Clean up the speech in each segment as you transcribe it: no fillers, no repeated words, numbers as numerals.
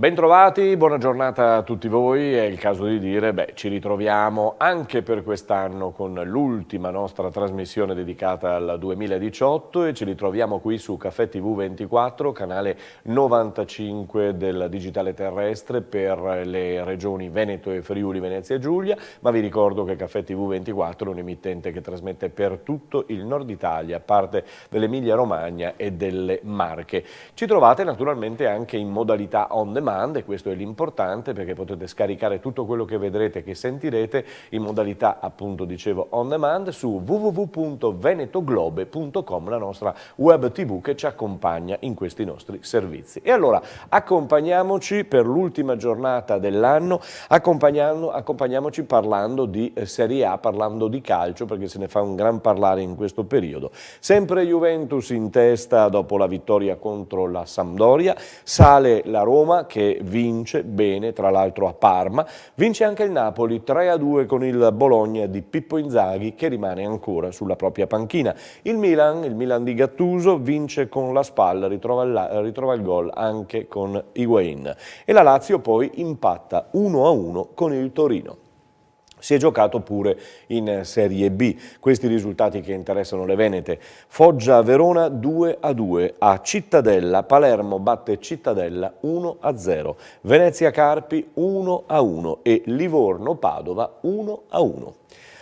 Bentrovati, buona giornata a tutti voi. È il caso di dire, ci ritroviamo anche per quest'anno con l'ultima nostra trasmissione dedicata al 2018 e ci ritroviamo qui su Caffè TV 24, canale 95 del digitale terrestre per le regioni Veneto e Friuli Venezia Giulia, ma vi ricordo che Caffè TV 24 è un emittente che trasmette per tutto il nord Italia, parte dell'Emilia Romagna e delle Marche. Ci trovate naturalmente anche in modalità on demand, e questo è l'importante perché potete scaricare tutto quello che vedrete e che sentirete in modalità, appunto dicevo, on demand su www.venetoglobe.com, la nostra web tv che ci accompagna in questi nostri servizi. E allora accompagniamoci per l'ultima giornata dell'anno, accompagniamoci parlando di Serie A, parlando di calcio, perché se ne fa un gran parlare in questo periodo. Sempre Juventus in testa dopo la vittoria contro la Sampdoria, sale la Roma che vince bene, tra l'altro a Parma, vince anche il Napoli 3-2 con il Bologna di Pippo Inzaghi che rimane ancora sulla propria panchina. Il Milan di Gattuso vince con la spalla, ritrova il gol anche con Higuaín e la Lazio poi impatta 1-1 con il Torino. Si è giocato pure in Serie B, questi risultati che interessano le Venete. Foggia-Verona 2-2, a Cittadella Palermo batte Cittadella 1-0, Venezia-Carpi 1-1 e Livorno-Padova 1-1.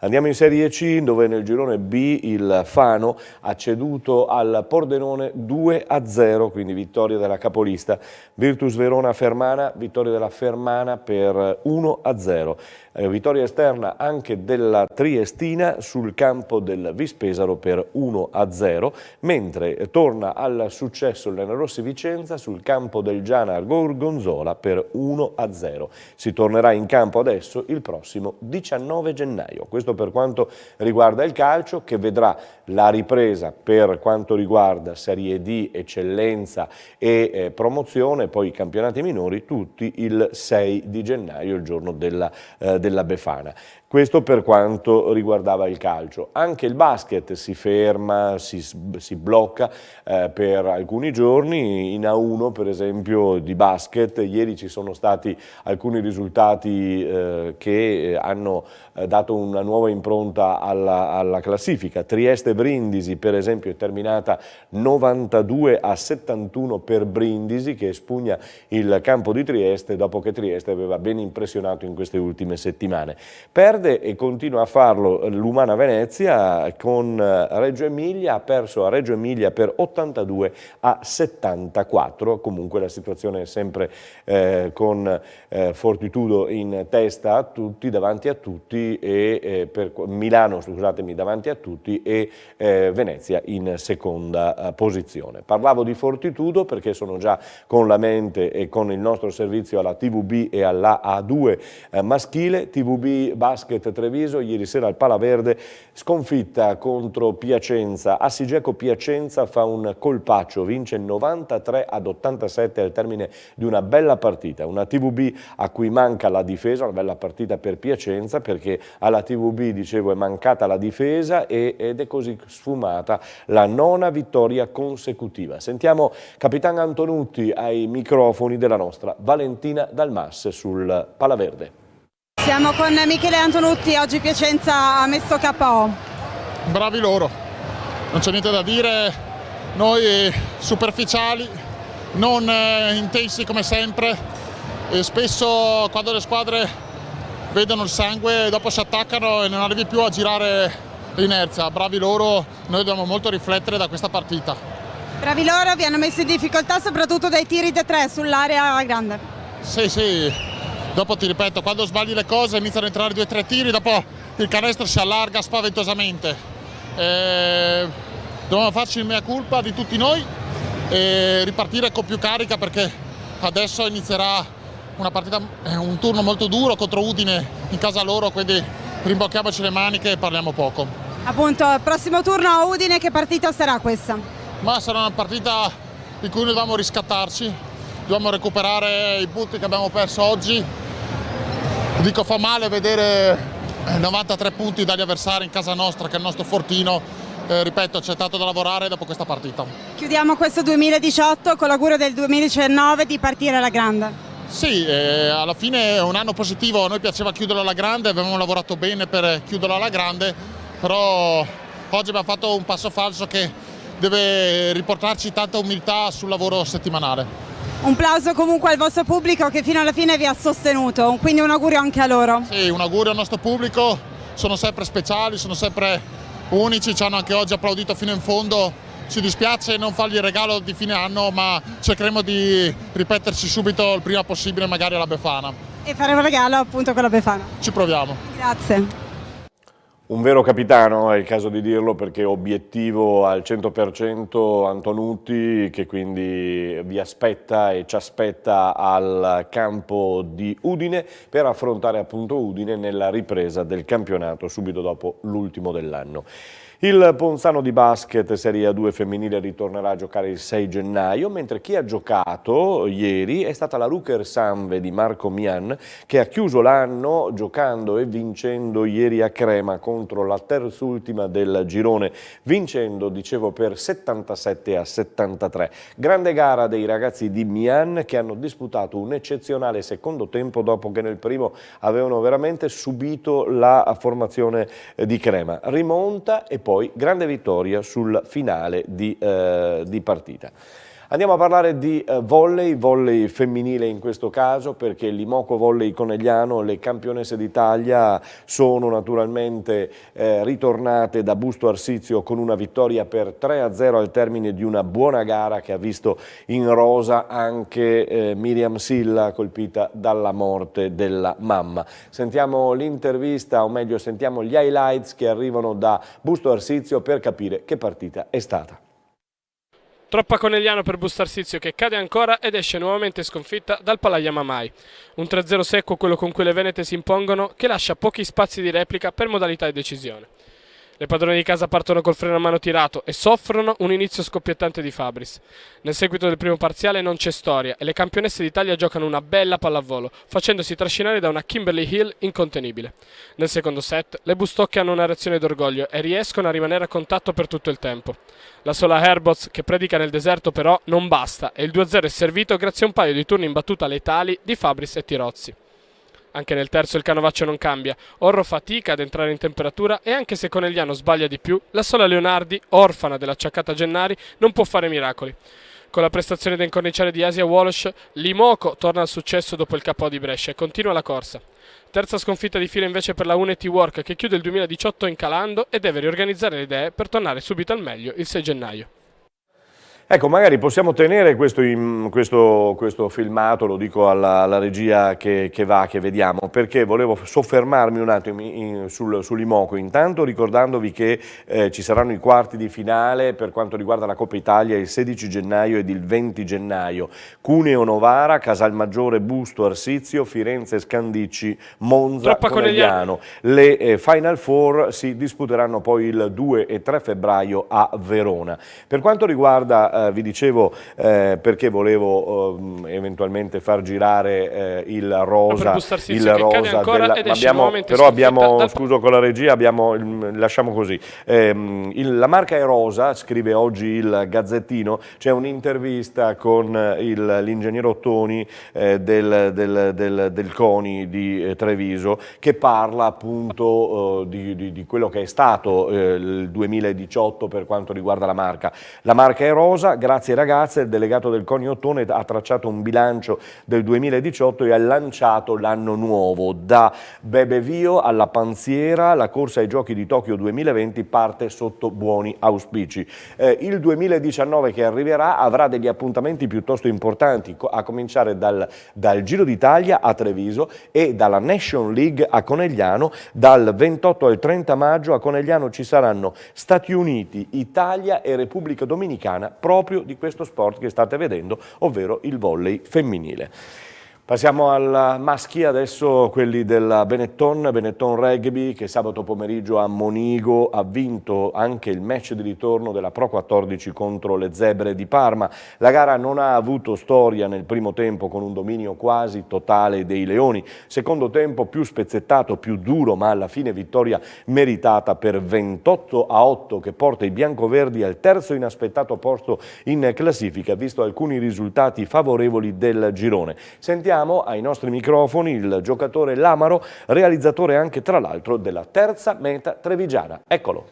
Andiamo in Serie C, dove nel girone B il Fano ha ceduto al Pordenone 2-0, quindi vittoria della capolista. Virtus Verona-Fermana, vittoria della Fermana per 1-0. Vittoria esterna anche della Triestina sul campo del Vispesaro per 1-0, mentre torna al successo il Lanerossi Vicenza sul campo del Giana Gorgonzola per 1-0. Si tornerà in campo adesso il prossimo 19 gennaio. Questo per quanto riguarda il calcio, che vedrà la ripresa per quanto riguarda Serie D, eccellenza e promozione, poi i campionati minori, tutti il 6 di gennaio, il giorno della Befana. Questo per quanto riguardava il calcio. Anche il basket si ferma, si blocca per alcuni giorni. In A1 per esempio di basket ieri ci sono stati alcuni risultati che hanno dato una nuova impronta alla classifica. Trieste-Brindisi per esempio è terminata 92-71 per Brindisi, che espugna il campo di Trieste dopo che Trieste aveva ben impressionato in queste ultime settimane. Perde e continua a farlo l'Umana Venezia con Reggio Emilia, ha perso a Reggio Emilia per 82-74, comunque la situazione è sempre con Fortitudo in testa a tutti, davanti a tutti, e per Milano, scusatemi, davanti a tutti, e Venezia in seconda posizione. Parlavo di Fortitudo perché sono già con la mente e con il nostro servizio alla TVB e alla A2 maschile. TVB Basket Treviso ieri sera al Palaverde, sconfitta contro Piacenza. Assigeco Piacenza fa un colpaccio, vince 93-87 al termine di una bella partita. Una TVB a cui manca la difesa, una bella partita per Piacenza, perché alla TVB, dicevo, è mancata la difesa ed è così sfumata la 9ª vittoria consecutiva. Sentiamo Capitan Antonutti ai microfoni della nostra Valentina Dalmas sul Palaverde. Siamo con Michele Antonutti, oggi Piacenza ha messo KO. Bravi loro, non c'è niente da dire, noi superficiali, non intensi come sempre, e spesso quando le squadre vedono il sangue dopo si attaccano e non arrivi più a girare l'inerzia. Bravi loro, noi dobbiamo molto riflettere da questa partita. Bravi loro, vi hanno messo in difficoltà soprattutto dai tiri da 3 sull'area grande. Sì. Dopo ti ripeto, quando sbagli le cose iniziano a entrare 2 o 3 tiri, dopo il canestro si allarga spaventosamente. Dobbiamo farci il mea culpa di tutti noi e ripartire con più carica, perché adesso inizierà una partita, un turno molto duro contro Udine in casa loro, quindi rimbocchiamoci le maniche e parliamo poco. Appunto, prossimo turno a Udine, che partita sarà questa? Ma sarà una partita in cui noi dobbiamo riscattarci, dobbiamo recuperare i punti che abbiamo perso oggi. Dico, fa male vedere 93 punti dagli avversari in casa nostra, che è il nostro fortino. Ripeto, c'è tanto da lavorare dopo questa partita. Chiudiamo questo 2018 con l'augurio del 2019 di partire alla grande. Sì, alla fine è un anno positivo, a noi piaceva chiuderlo alla grande, avevamo lavorato bene per chiuderlo alla grande, però oggi abbiamo fatto un passo falso che deve riportarci tanta umiltà sul lavoro settimanale. Un plauso comunque al vostro pubblico che fino alla fine vi ha sostenuto, quindi un augurio anche a loro. Sì, un augurio al nostro pubblico, sono sempre speciali, sono sempre unici, ci hanno anche oggi applaudito fino in fondo. Ci dispiace non fargli il regalo di fine anno, ma cercheremo di ripeterci subito il prima possibile, magari alla Befana. E fare un regalo appunto con la Befana. Ci proviamo. Grazie. Un vero capitano, è il caso di dirlo, perché obiettivo al 100% Antonutti, che quindi vi aspetta e ci aspetta al campo di Udine per affrontare appunto Udine nella ripresa del campionato subito dopo l'ultimo dell'anno. Il Ponzano di basket Serie A2 femminile ritornerà a giocare il 6 gennaio, mentre chi ha giocato ieri è stata la Ruker Sanve di Marco Mian, che ha chiuso l'anno giocando e vincendo ieri a Crema contro la terzultima del girone, vincendo, dicevo, per 77-73. Grande gara dei ragazzi di Mian, che hanno disputato un eccezionale secondo tempo dopo che nel primo avevano veramente subito la formazione di Crema. Rimonta e poi grande vittoria sul finale di partita. Andiamo a parlare di volley femminile in questo caso, perché l'Imoco Volley Conegliano, le campionesse d'Italia, sono naturalmente ritornate da Busto Arsizio con una vittoria per 3-0 al termine di una buona gara che ha visto in rosa anche Miriam Silla, colpita dalla morte della mamma. Sentiamo l'intervista, o meglio sentiamo gli highlights che arrivano da Busto Arsizio per capire che partita è stata. Troppa Conegliano per Busto Arsizio, che cade ancora ed esce nuovamente sconfitta dal Palaia Mamai. Un 3-0 secco, quello con cui le venete si impongono, che lascia pochi spazi di replica per modalità di decisione. Le padrone di casa partono col freno a mano tirato e soffrono un inizio scoppiettante di Fabris. Nel seguito del primo parziale non c'è storia e le campionesse d'Italia giocano una bella pallavolo, facendosi trascinare da una Kimberly Hill incontenibile. Nel secondo set le Bustocche hanno una reazione d'orgoglio e riescono a rimanere a contatto per tutto il tempo. La sola Herbots, che predica nel deserto, però non basta e il 2-0 è servito grazie a un paio di turni in battuta letali di Fabris e Tirozzi. Anche nel terzo il canovaccio non cambia, Orro fatica ad entrare in temperatura e anche se Conegliano sbaglia di più, la sola Leonardi, orfana dell'acciaccata Gennari, non può fare miracoli. Con la prestazione da incorniciare di Asia Walsh, l'Imoco torna al successo dopo il KO di Brescia e continua la corsa. Terza sconfitta di fila invece per la Unity Work, che chiude il 2018 incalando e deve riorganizzare le idee per tornare subito al meglio il 6 gennaio. Ecco, magari possiamo tenere questo filmato, lo dico alla regia che vediamo, perché volevo soffermarmi un attimo sull'Imoco, intanto ricordandovi che ci saranno i quarti di finale per quanto riguarda la Coppa Italia il 16 gennaio ed il 20 gennaio. Cuneo Novara, Casalmaggiore Busto Arsizio, Firenze Scandicci, Monza Conegliano. Le Final Four si disputeranno poi il 2 e 3 febbraio a Verona. Per quanto riguarda vi dicevo perché volevo eventualmente far girare il rosa, però abbiamo, scuso con la regia, lasciamo così. La marca è rosa, scrive oggi il Gazzettino, c'è un'intervista con l'ingegnere Ottoni del CONI di Treviso, che parla appunto di quello che è stato il 2018 per quanto riguarda la marca. La marca è rosa. Grazie ragazze, il delegato del CONI Ottone ha tracciato un bilancio del 2018 e ha lanciato l'anno nuovo. Da Bebe Vio alla Panziera, la corsa ai Giochi di Tokyo 2020 parte sotto buoni auspici. Il 2019 che arriverà avrà degli appuntamenti piuttosto importanti, a cominciare dal Giro d'Italia a Treviso e dalla Nation League a Conegliano. Dal 28 al 30 maggio a Conegliano ci saranno Stati Uniti, Italia e Repubblica Dominicana, proprio di questo sport che state vedendo, ovvero il volley femminile. Passiamo al maschi adesso, quelli della Benetton Rugby, che sabato pomeriggio a Monigo ha vinto anche il match di ritorno della Pro 14 contro le Zebre di Parma. La gara non ha avuto storia nel primo tempo, con un dominio quasi totale dei Leoni. Secondo tempo più spezzettato, più duro, ma alla fine vittoria meritata per 28-8, che porta i biancoverdi al terzo inaspettato posto in classifica, visto alcuni risultati favorevoli del girone. Sentiamo Salutiamo ai nostri microfoni il giocatore Lamaro, realizzatore anche tra l'altro della terza meta trevigiana. Eccolo.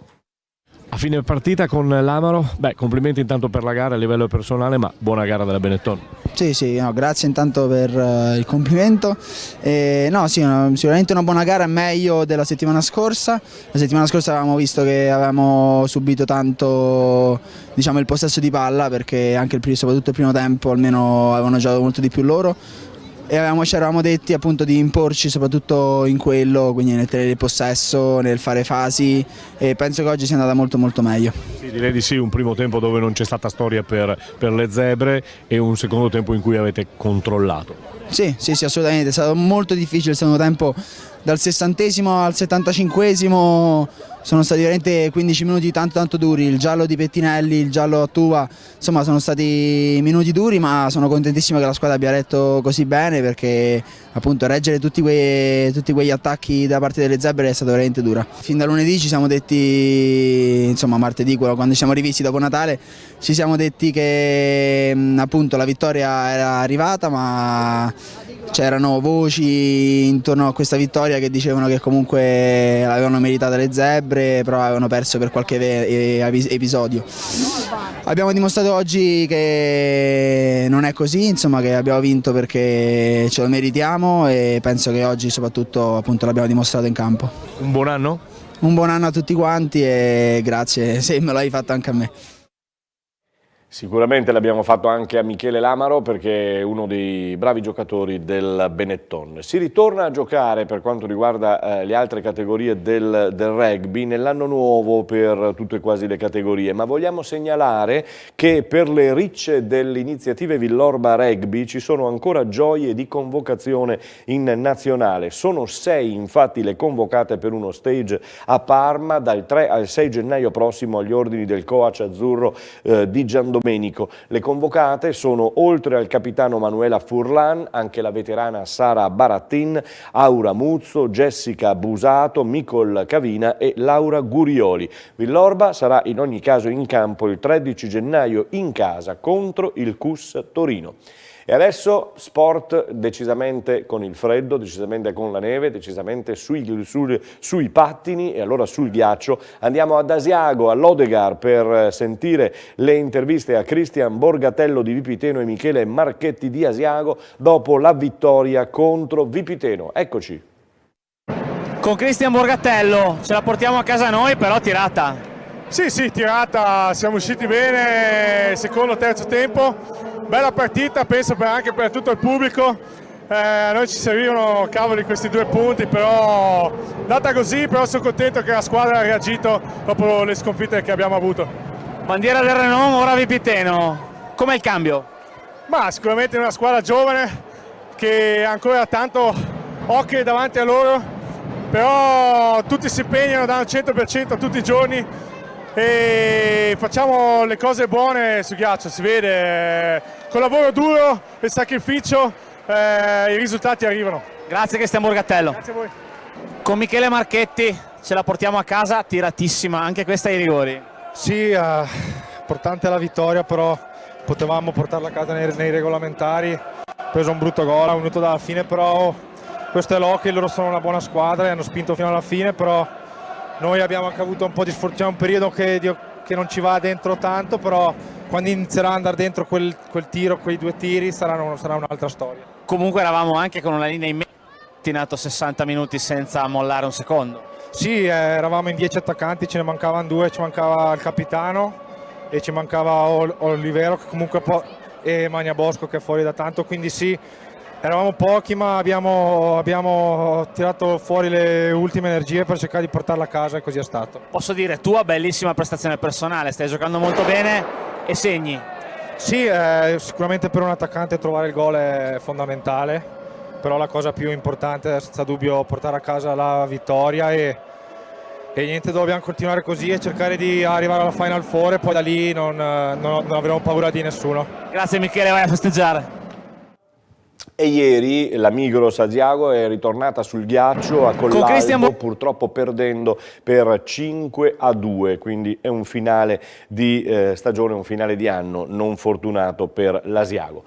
A fine partita con Lamaro, complimenti intanto per la gara a livello personale, ma buona gara della Benetton. Sì, no, grazie intanto per il complimento. Sicuramente una buona gara, meglio della settimana scorsa. La settimana scorsa avevamo visto che avevamo subito tanto, diciamo, il possesso di palla, perché anche soprattutto il primo tempo almeno avevano giocato molto di più loro. E ci eravamo detti appunto di imporci soprattutto in quello, quindi nel tenere il possesso, nel fare fasi, e penso che oggi sia andata molto molto meglio. Sì, direi di sì, un primo tempo dove non c'è stata storia per le zebre e un secondo tempo in cui avete controllato. Sì, assolutamente, è stato molto difficile il secondo tempo, dal 60° al 75° sono stati veramente 15 minuti tanto duri, il giallo di Pettinelli, il giallo a Tuva, insomma sono stati minuti duri, ma sono contentissimo che la squadra abbia retto così bene, perché appunto reggere tutti quegli attacchi da parte delle zebre è stata veramente dura. Fin da lunedì ci siamo detti, insomma martedì quando ci siamo rivisti dopo Natale, ci siamo detti che appunto la vittoria era arrivata, ma c'erano voci intorno a questa vittoria che dicevano che comunque avevano meritato le zebre, però avevano perso per qualche episodio. Abbiamo dimostrato oggi che non è così, insomma, che abbiamo vinto perché ce lo meritiamo, e penso che oggi soprattutto appunto l'abbiamo dimostrato in campo. Un buon anno? Un buon anno a tutti quanti e grazie se me l'hai fatto anche a me. Sicuramente l'abbiamo fatto anche a Michele Lamaro, perché è uno dei bravi giocatori del Benetton. Si ritorna a giocare per quanto riguarda le altre categorie del rugby nell'anno nuovo per tutte e quasi le categorie, ma vogliamo segnalare che per le ricce delle iniziative Villorba Rugby ci sono ancora gioie di convocazione in nazionale. Sono 6 infatti le convocate per uno stage a Parma dal 3 al 6 gennaio prossimo agli ordini del coach azzurro di Giandomenico. Le convocate sono, oltre al capitano Manuela Furlan, anche la veterana Sara Barattin, Aura Muzzo, Jessica Busato, Micol Cavina e Laura Gurioli. Villorba sarà in ogni caso in campo il 13 gennaio in casa contro il CUS Torino. E adesso sport decisamente con il freddo, decisamente con la neve, decisamente sui pattini e allora sul ghiaccio. Andiamo ad Asiago, all'Odegar, per sentire le interviste a Cristian Borgatello di Vipiteno e Michele Marchetti di Asiago dopo la vittoria contro Vipiteno. Eccoci. Con Cristian Borgatello ce la portiamo a casa noi, però tirata. Sì, tirata, siamo usciti bene, secondo, terzo tempo. Bella partita, penso anche per tutto il pubblico. A noi ci servivano cavoli questi 2 punti, però data così, però sono contento che la squadra ha reagito dopo le sconfitte che abbiamo avuto. Bandiera del Renon, ora Vipiteno. Com'è il cambio? Ma sicuramente è una squadra giovane che ha ancora tanto occhi davanti a loro, però tutti si impegnano, danno il 100% tutti i giorni e facciamo le cose buone su ghiaccio, si vede, con lavoro duro e sacrificio i risultati arrivano. Grazie Cristian Borgatello. Grazie a voi. Con Michele Marchetti ce la portiamo a casa, tiratissima, anche questa ai rigori. Sì, importante la vittoria, però potevamo portarla a casa nei regolamentari. Preso un brutto gol, un minuto dalla fine, però questo è l'hockey, loro sono una buona squadra e hanno spinto fino alla fine, però noi abbiamo anche avuto un po' di sfortuna, un periodo che non ci va dentro tanto, però quando inizierà ad andare dentro quel tiro, quei 2 tiri, sarà un'altra storia. Comunque eravamo anche con una linea in mezzo, 60 minuti senza mollare un secondo. Sì, eravamo in 10 attaccanti, ce ne mancavano 2, ci mancava il capitano e ci mancava Olivero che comunque e Magna Bosco che è fuori da tanto, quindi sì, eravamo pochi, ma abbiamo tirato fuori le ultime energie per cercare di portarla a casa e così è stato. Posso dire, tua bellissima prestazione personale, stai giocando molto bene e segni. Sì, sicuramente per un attaccante trovare il gol è fondamentale, però la cosa più importante è senza dubbio portare a casa la vittoria e niente, dobbiamo continuare così e cercare di arrivare alla Final Four e poi da lì non avremo paura di nessuno. Grazie Michele, vai a festeggiare. E ieri la Migros Asiago è ritornata sul ghiaccio a Collalbo, purtroppo perdendo per 5-2, quindi è un finale di stagione, un finale di anno non fortunato per l'Asiago.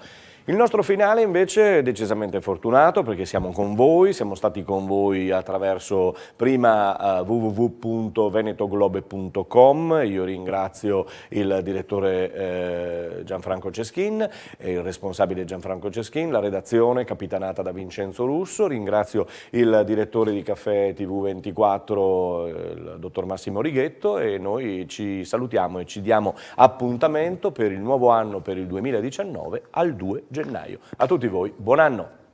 Il nostro finale invece è decisamente fortunato perché siamo con voi, siamo stati con voi attraverso prima www.venetoglobe.com, io ringrazio il direttore Gianfranco Ceschin, il responsabile Gianfranco Ceschin, la redazione capitanata da Vincenzo Russo, ringrazio il direttore di Caffè TV24, il dottor Massimo Righetto, e noi ci salutiamo e ci diamo appuntamento per il nuovo anno, per il 2019, al 2 gennaio. A tutti voi, buon anno!